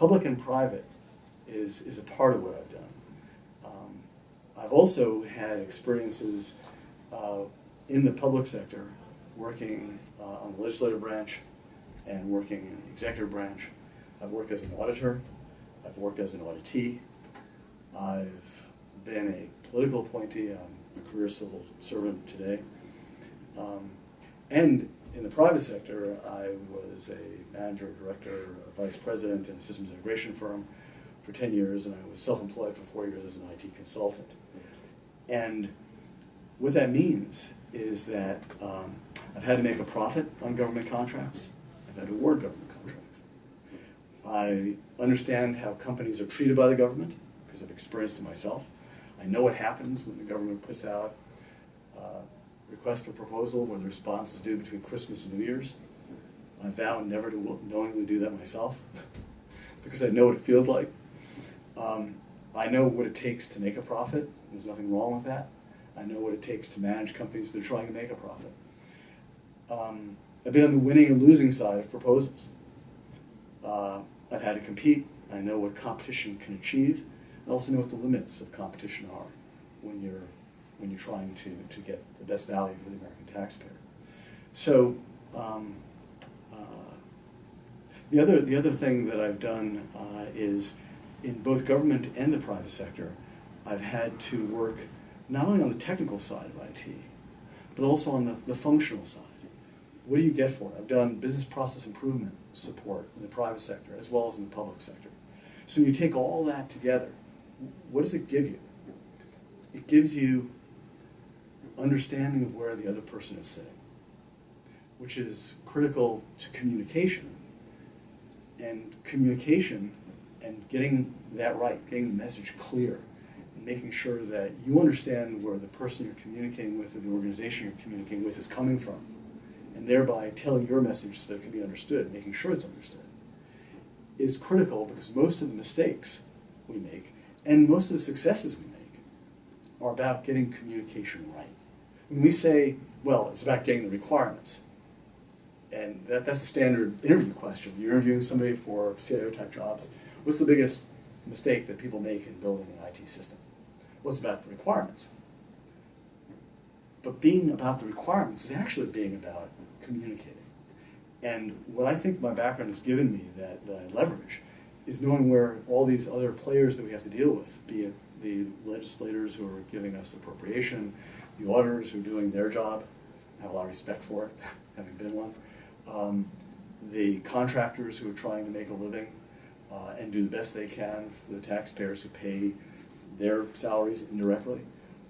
public and private is a part of what I've done. I've also had experiences in the public sector, working on the legislative branch and working in the executive branch. I've worked as an auditor. I've worked as an auditee. I've been a political appointee. I'm a career civil servant today. And in the private sector, I was a manager, director, vice president in a systems integration firm for 10 years, and I was self-employed for 4 years as an IT consultant. And what that means is that I've had to make a profit on government contracts. I've had to award government contracts. I understand how companies are treated by the government because I've experienced it myself. I know what happens when the government puts out request for proposal where the response is due between Christmas and New Year's. I vow never to knowingly do that myself because I know what it feels like. I know what it takes to make a profit. There's nothing wrong with that. I know what it takes to manage companies that are trying to make a profit. I've been on the winning and losing side of proposals. I've had to compete. I know what competition can achieve. I also know what the limits of competition are when you're trying to get the best value for the American taxpayer. So the other thing that I've done is in both government and the private sector, I've had to work not only on the technical side of IT, but also on the functional side. What do you get for it? I've done business process improvement support in the private sector as well as in the public sector. So you take all that together, what does it give you? It gives you understanding of where the other person is sitting, which is critical to communication. And communication and getting that right, getting the message clear, and making sure that you understand where the person you're communicating with or the organization you're communicating with is coming from, and thereby telling your message so that it can be understood, making sure it's understood, is critical because most of the mistakes we make and most of the successes we make are about getting communication right. When we say, well, it's about getting the requirements, and that's a standard interview question. You're interviewing somebody for CIO type jobs. What's the biggest mistake that people make in building an IT system? Well, it's about the requirements. But being about the requirements is actually being about communicating. And what I think my background has given me that I leverage is knowing where all these other players that we have to deal with, be it the legislators who are giving us appropriation, the auditors who are doing their job, I have a lot of respect for it, having been one, the contractors who are trying to make a living and do the best they can for the taxpayers who pay their salaries indirectly,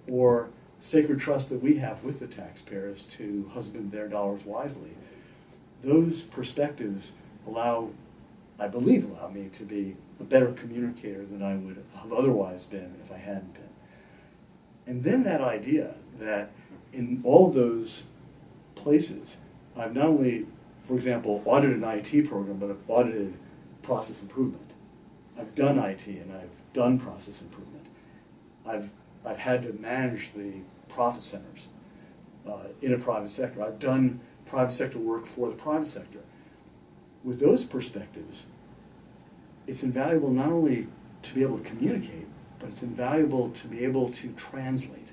or sacred trust that we have with the taxpayers to husband their dollars wisely. Those perspectives I believe allow me to be a better communicator than I would have otherwise been if I hadn't been. And then that idea that in all of those places, I've not only, for example, audited an IT program, but I've audited process improvement. I've done IT and I've done process improvement. I've had to manage the profit centers in a private sector. I've done private sector work for the private sector. With those perspectives, it's invaluable not only to be able to communicate, but it's invaluable to be able to translate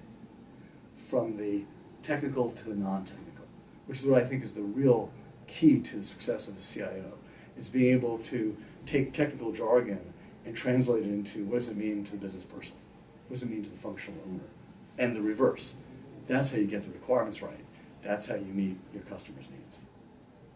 from the technical to the non-technical, which is what I think is the real key to the success of a CIO, is being able to take technical jargon and translate it into what does it mean to the business person, what does it mean to the functional owner, and the reverse. That's how you get the requirements right. That's how you meet your customers' needs.